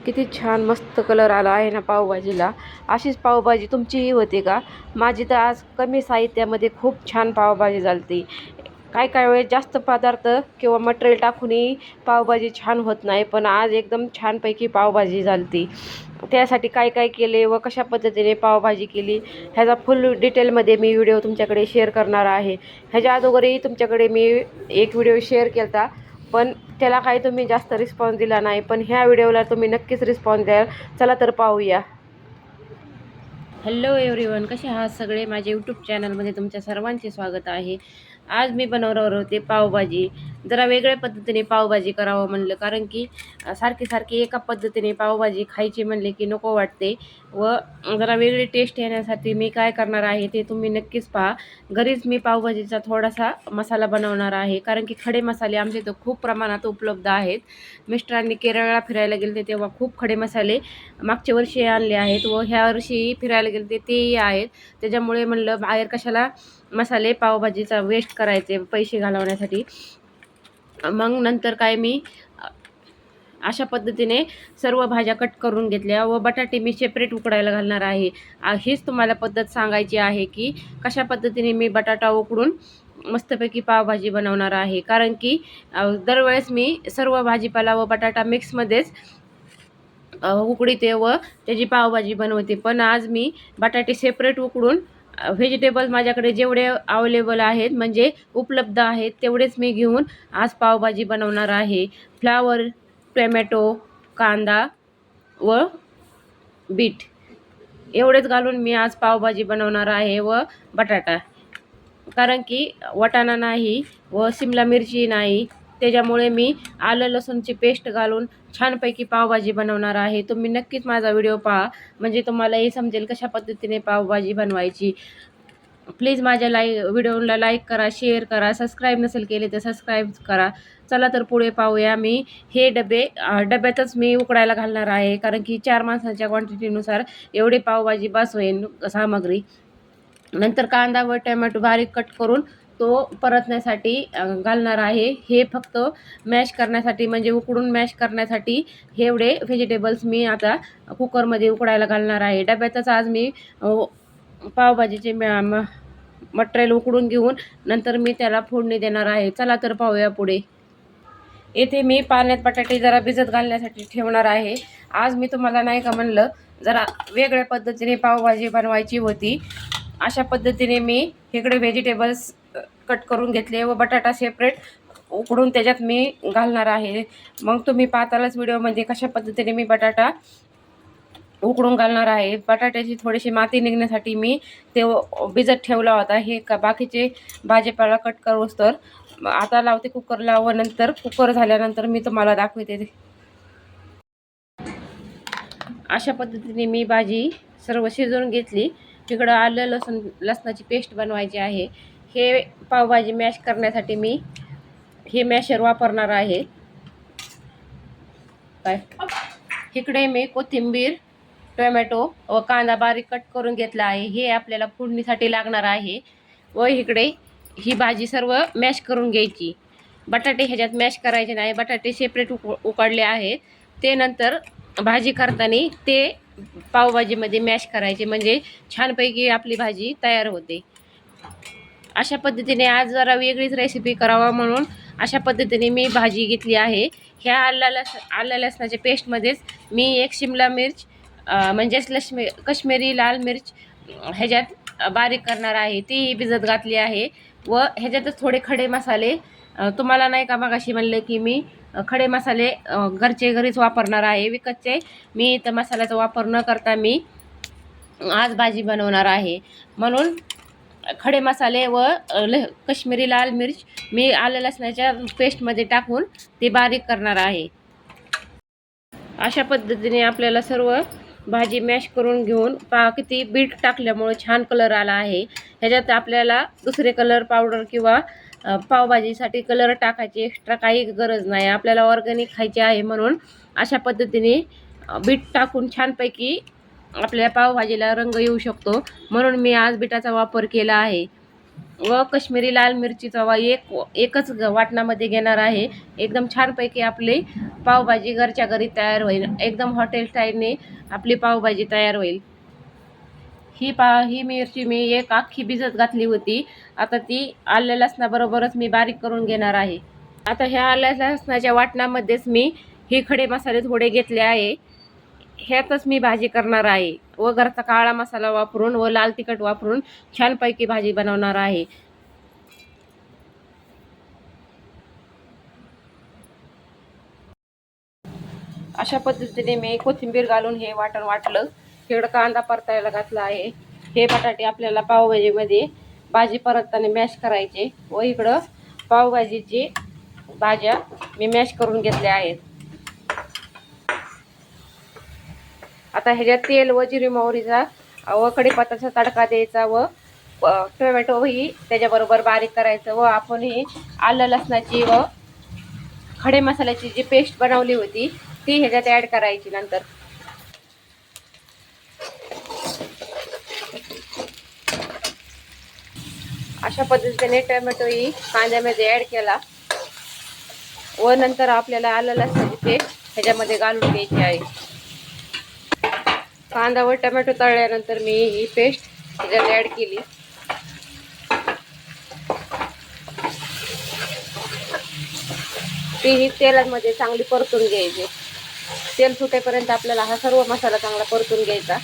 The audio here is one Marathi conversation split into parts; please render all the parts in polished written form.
किती छान मस्त कलर आला आहे ना पावभाजीला. अशीच पावभाजी तुमचीही होते का? माझी तर आज कमी साहित्यामध्ये खूप छान पावभाजी झालती. काय काय वेळेस जास्त पदार्थ किंवा मटेरियल टाकूनही पावभाजी छान होत नाही, पण आज एकदम छानपैकी पावभाजी झालती. त्यासाठी काय काय केले व कशा पद्धतीने पावभाजी केली ह्याचा फुल डिटेलमध्ये मी व्हिडिओ तुमच्याकडे शेअर करणार आहे. ह्याच्या अगोदरही तुमच्याकडे मी एक व्हिडिओ शेअर केला, पण त्याला काही तुम्ही जास्त रिस्पॉन्स दिला नाही, पण ह्या व्हिडिओला तुम्ही नक्कीच रिस्पॉन्स द्याल. चला तर पाहूया. हॅलो एव्हरीवन, कसे आहात सगळे? माझे यूट्यूब चॅनलमध्ये तुमच्या सर्वांचे स्वागत आहे. आज मी बनवणार होते पावभाजी. जरा वेगळ्या पद्धतीने पावभाजी करावं म्हणलं, कारण की सारखी सारखी एका पद्धतीने पावभाजी खायची म्हणले की नको वाटते. व जरा वेगळी टेस्ट येण्यासाठी मी काय करणार आहे ते तुम्ही नक्कीच पहा. घरीच मी पावभाजीचा थोडासा मसाला बनवणार आहे, कारण की खडे मसाले आमच्या इथं खूप प्रमाणात उपलब्ध आहेत. मिस्टरांनी केरळला फिरायला गेले तेव्हा खूप खडे मसाले मागच्या वर्षी आणले आहेत व ह्या वर्षी फिरायला गेले तेही आहेत. त्याच्यामुळे म्हणलं बाहेर कशाला मसाले पावभाजीचा वेस्ट करायचे पैसे घालवण्यासाठी. मग नंतर काय मी अशा पद्धतीने सर्व भाज्या कट करून घेतल्या व बटाटे मी सेपरेट उकडायला घालणार आहे. हीच तुम्हाला पद्धत सांगायची आहे की कशा पद्धतीने मी बटाटा उकडून मस्तपैकी पावभाजी बनवणार आहे. कारण की दरवेळेस मी सर्व भाजीपाला व बटाटा मिक्समध्येच उकडीते व त्याची पावभाजी बनवते, पण आज मी बटाटे सेपरेट उकडून व्हेजिटेबल्स माझ्याकडे जेवढे अवेलेबल आहेत म्हणजे उपलब्ध आहेत तेवढेच मी घेऊन आज पावभाजी बनवणार आहे. फ्लावर, टोमॅटो, कांदा व बीट एवढेच घालून मी आज पावभाजी बनवणार आहे व बटाटा, कारण की वाटाणा नाही व शिमला मिरची नाही, त्याच्यामुळे मी आलं लसूणची पेस्ट घालून छानपैकी पावभाजी बनवणार आहे. तुम्ही नक्कीच माझा व्हिडिओ पहा, म्हणजे तुम्हालाही समजेल कशा पद्धतीने पावभाजी बनवायची. प्लीज माझ्या व्हिडिओला लाईक करा, शेअर करा, सबस्क्राईब नसेल केले तर सबस्क्राईब करा. चला तर पुढे पाहूया. मी हे डब्यातच मी उकडायला घालणार आहे, कारण की 4 माणसांच्या क्वांटिटीनुसार एवढे पावभाजी बस होईल सामग्री. नंतर कांदा व टोमॅटो बारीक कट करून तो परतण्यासाठी घालणार आहे. हे फक्त मॅश करण्यासाठी, म्हणजे उकडून मॅश करण्यासाठी हे एवढे व्हेजिटेबल्स मी आता कुकरमध्ये उकडायला घालणार आहे. डब्यातच आज मी पावभाजीचे मटेरियल उकडून घेऊन नंतर मी त्याला फोडणी देणार आहे. चला तर पाहूया पुढे. येथे मी पाण्यात बटाटे जरा भिजत घालण्यासाठी ठेवणार आहे. आज मी तुम्हाला नाही का म्हणलं जरा वेगळ्या पद्धतीने पावभाजी बनवायची होती. अशा पद्धतीने मी इकडे व्हेजिटेबल्स कट करून घेतले व बटाटा सेपरेट उकडून त्याच्यात मी घालणार आहे. मग तुम्ही पाहतालच व्हिडिओमध्ये कशा पद्धतीने मी बटाटा उकडून घालणार आहे. बटाट्याची थोडीशी माती निघण्यासाठी मी ते भिजत ठेवला होता. हे का बाकीचे भाजीपाला कट करूस तर आता लावते कुकरला व नंतर कुकर झाल्यानंतर मी तुम्हाला दाखवते. अशा पद्धतीने मी भाजी सर्व शिजवून घेतली. तिकडं आलं लसणाची पेस्ट बनवायची आहे. हे पावभाजी मॅश करण्यासाठी मी हे मॅशर वापरणार आहे. काय इकडे मी कोथिंबीर, टोमॅटो व कांदा बारीक कट करून घेतला आहे. हे आपल्याला फोडणीसाठी लागणार आहे. व इकडे ही भाजी सर्व मॅश करून घ्यायची. बटाटे ह्याच्यात मॅश करायचे नाही, बटाटे सेपरेट उकडले आहेत. ते नंतर भाजी करताना ते पावभाजीमध्ये मॅश करायचे, म्हणजे छानपैकी आपली भाजी तयार होते. अशा पद्धतीने आज जरा वेगळीच रेसिपी करावा म्हणून अशा पद्धतीने मी भाजी घेतली आहे. ह्या आल्या लसणाच्या पेस्टमध्येच मी एक शिमला मिर्च म्हणजेच काश्मीरी लाल मिर्च ह्याच्यात बारीक करणार आहे, ती भिजत घातली आहे. व ह्याच्यातच थोडे खडे मसाले, तुम्हाला नाही का मगाशी म्हणले की मी खडे मसाले घरचे घरीच वापरणार आहे. विकतचे मी तर मसाल्याचा वापर न करता मी आज भाजी बनवणार आहे. म्हणून खडे मसाले व काश्मीरी लाल मिर्च मी आलं लसणाच्या पेस्टमध्ये टाकून ते बारीक करणार आहे. अशा पद्धतीने आपल्याला सर्व भाजी मॅश करून घेऊन किती बीट टाकल्यामुळे छान कलर आला आहे. ह्याच्यात आपल्याला दुसरे कलर पावडर किंवा पावभाजीसाठी कलर टाकायची एक्स्ट्रा काही गरज नाही. आपल्याला ऑर्गॅनिक खायचे आहे म्हणून अशा पद्धतीने बीट टाकून छानपैकी आपल्या पावभाजीला रंग येऊ शकतो, म्हणून मी आज बीटाचा वापर केला आहे. व काश्मीरी लाल मिरचीचा एकच वाटणामध्ये घेणार आहे. एकदम छानपैकी आपली पावभाजी घरच्या घरी तयार होईल. एकदम हॉटेल स्टाईलने आपली पावभाजी तयार होईल. ही मिरची मी एक अख्खी भिजत घातली होती. आता ती आल्या लसणाबरोबरच मी बारीक करून घेणार आहे. आता ह्या आल्या लसणाच्या वाटणामध्येच मी हे खडे मसाले थोडे घेतले आहे. ह्यातच मी भाजी करणार आहे व घरचा काळा मसाला वापरून व लाल तिखट वापरून छानपैकी भाजी बनवणार आहे. अशा पद्धतीने मी कोथिंबीर घालून हे वाटण वाटलं. इकडं कांदा परतायला घातला आहे. हे बटाटे आपल्याला पावभाजीमध्ये भाजी परतताना मॅश करायचे व इकडं पावभाजीची भाज्या मी मॅश करून घेतल्या आहेत. आता ह्याच्यात तेल व जिरी मोहरीचा व कढीपत्त्याचा तडका द्यायचा व टोमॅटोही त्याच्याबरोबर बारीक करायचं व आपण ही आलं लसणाची व खडे मसाल्याची जी पेस्ट बनवली होती ती ह्याच्यात ॲड करायची. नंतर अशा पद्धतीने टोमॅटोही कांद्यामध्ये ॲड केला व नंतर आपल्याला आलं लसणाची पेस्ट ह्याच्यामध्ये घालून घ्यायची आहे. कांदा व टोमॅटो तळल्यानंतर मी ही पेस्ट ह्याच्यात ॲड केली. तीही तेलामध्ये चांगली परतून घ्यायची. तेल सुटेपर्यंत आपल्याला हा सर्व मसाला चांगला परतून घ्यायचा.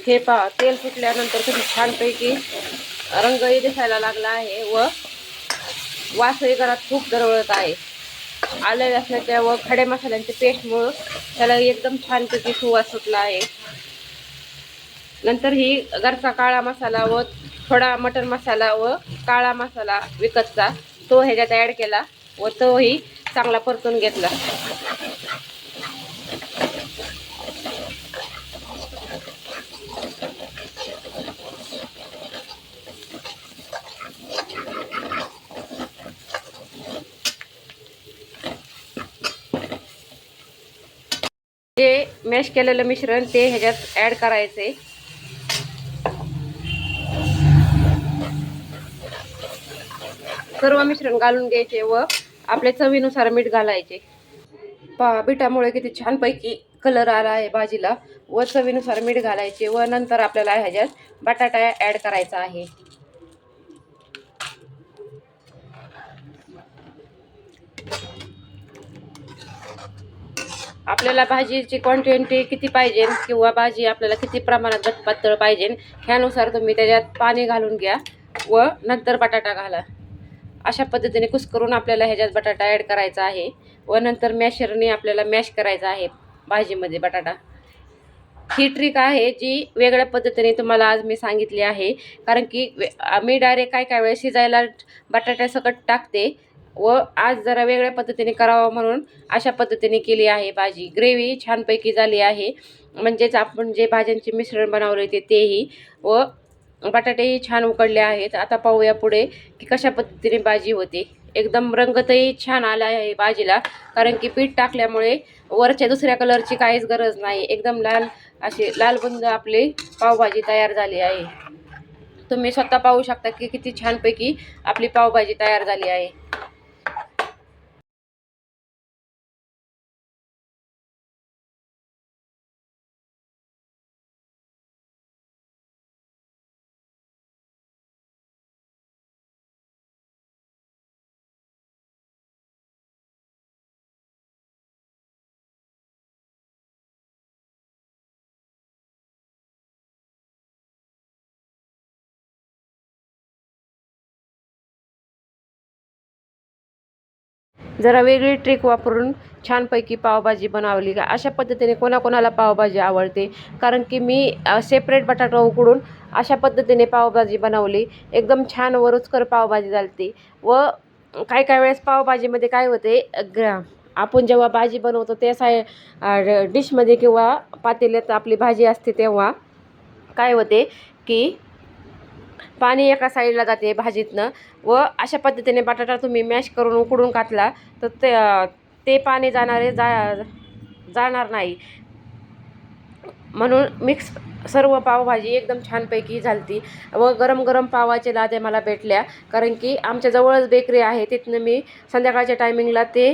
हे तेल सुटल्यानंतर खूप छानपैकी रंगही दिसायला लागला आहे व वासही घरात खूप दरवळत आहे. आलं लसणाच्या व खडे मसाल्यांच्या पेस्टमुळं त्याला एकदम छानपैकी सुवास सुटला आहे. नंतर ही घरचा काळा मसाला व थोडा मटन मसाला व काळा मसाला विकतचा तो ह्याच्यात ॲड केला व तोही चांगला परतून घेतला. ते मॅश केलेलं मिश्रण ते ह्याच्यात ॲड करायचे. सर्व मिश्रण घालून घ्यायचे व आपल्या चवीनुसार मीठ घालायचे. बीटामुळे किती छानपैकी कलर आला आहे भाजीला व चवीनुसार मीठ घालायचे व नंतर आपल्याला ह्याच्यात बटाटा ॲड करायचा आहे. आपल्याला भाजीची क्वांटिटी किती पाहिजे किंवा भाजी आपल्याला किती प्रमाणात पातळ पाहिजे ह्यानुसार तुम्ही त्याच्यात पाणी घालून घ्या व नंतर बटाटा घाला. अशा पद्धतीने कुस्करून आपल्याला ह्याच्यात बटाटा ॲड करायचा आहे व नंतर मॅशरने आपल्याला मॅश करायचा आहे भाजीमध्ये बटाटा. ही ट्रिक आहे जी वेगळ्या पद्धतीने तुम्हाला आज मी सांगितली आहे. कारण की मी डायरेक्ट काय वेळेस शिजायला बटाट्यासकट टाकते व आज जरा वेगळ्या पद्धतीने करावं म्हणून अशा पद्धतीने केली आहे भाजी. ग्रेव्ही छानपैकी झाली आहे. म्हणजेच आपण जे भाज्यांचे मिश्रण बनवले तेही व बटाटेही छान उकडले आहेत. आता पाहूया पुढे की कशा पद्धतीने भाजी होते. एकदम रंगतही छान आला आहे भाजीला. कारण की पीठ टाकल्यामुळे वरच्या दुसऱ्या कलरची काहीच गरज नाही. एकदम अशी लालबुंद आपली पावभाजी तयार झाली आहे. तुम्ही स्वतः पाहू शकता की किती छानपैकी आपली पावभाजी तयार झाली आहे. जरा वेगळी ट्रिक वापरून छानपैकी पावभाजी बनवली का अशा पद्धतीने कोणाकोणाला पावभाजी आवडते. कारण की मी सेपरेट बटाटा उकडून अशा पद्धतीने पावभाजी बनवली. एकदम छान व रुचकर पावभाजी झाली. व काही वेळेस पावभाजीमध्ये काय होते आपण जेव्हा भाजी बनवतो त्या डिशमध्ये किंवा पातेल्यात आपली भाजी असते तेव्हा काय होते की पाणी एका साईडला जाते भाजीतनं व अशा पद्धतीने बटाटा तुम्ही मॅश करून उकडून घातला तर ते पाणी जाणार नाही. म्हणून मिक्स सर्व पावभाजी एकदम छानपैकी झालती व गरम गरम पावाचे लादे मला भेटल्या. कारण की आमच्या जवळच बेकरी आहे, तिथनं मी संध्याकाळच्या टायमिंगला ते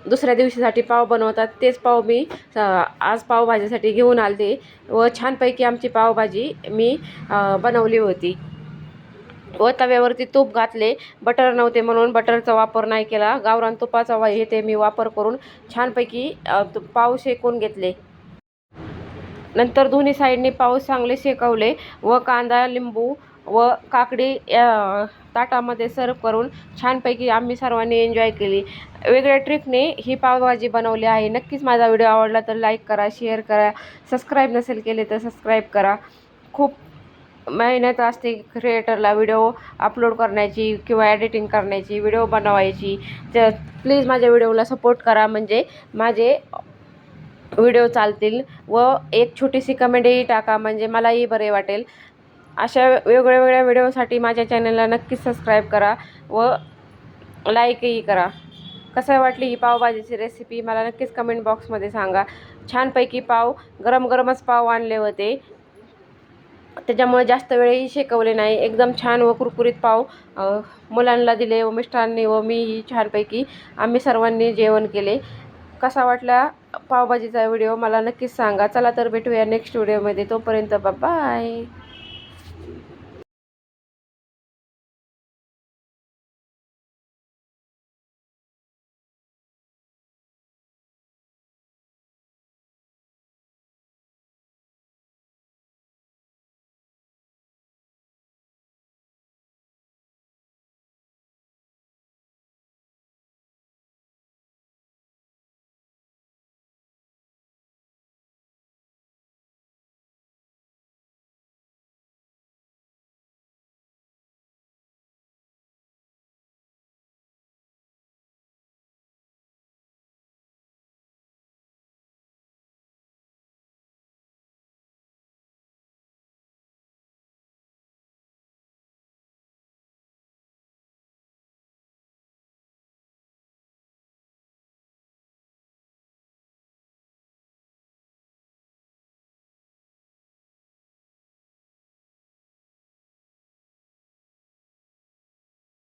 दुसऱ्या दिवशीसाठी पाव बनवतात, तेच पाव मी आज पावभाजीसाठी घेऊन आलते व छानपैकी आमची पावभाजी मी बनवली होती. व तव्यावरती तूप घातले, बटर नव्हते म्हणून बटरचा वापर नाही केला. गावरान तुपाचा ते मी वापर करून छानपैकी पाव शेकून घेतले. नंतर दोन्ही साईडनी पाव चांगले शेकवले व कांदा, लिंबू व काकडी ताटामध्ये सर्व करून छानपैकी आम्ही सर्वांनी एन्जॉय केली. वेगळ्या ट्रिकने ही पावभाजी बनवली आहे. नक्कीच माझा व्हिडिओ आवडला तर लाईक करा, शेअर करा, सबस्क्राईब नसेल केले तर सबस्क्राईब करा. खूप मेहनत असते क्रिएटरला व्हिडिओ अपलोड करण्याची किंवा एडिटिंग करण्याची, व्हिडिओ बनवायची. तर प्लीज माझ्या व्हिडिओला सपोर्ट करा, म्हणजे माझे व्हिडिओ चालतील व एक छोटीशी कमेंटही टाका, म्हणजे मलाही बरे वाटेल. अशा वेगळ्या वेगळ्या व्हिडिओसाठी माझ्या चॅनलला नक्कीच सबस्क्राईब करा व लाईकही करा. कसं वाटली ही पावभाजीची रेसिपी मला नक्कीच कमेंट बॉक्समध्ये सांगा. छानपैकी पाव गरम गरमच पाव आणले होते, त्याच्यामुळे जास्त वेळही शेकवले नाही. एकदम छान व कुरकुरीत पाव मुलांना दिले व मिस्टरांनी व मीही छानपैकी आम्ही सर्वांनी जेवण केले. कसा वाटला पावभाजीचा व्हिडिओ मला नक्कीच सांगा. चला तर भेटूया नेक्स्ट व्हिडिओमध्ये. तोपर्यंत बाय.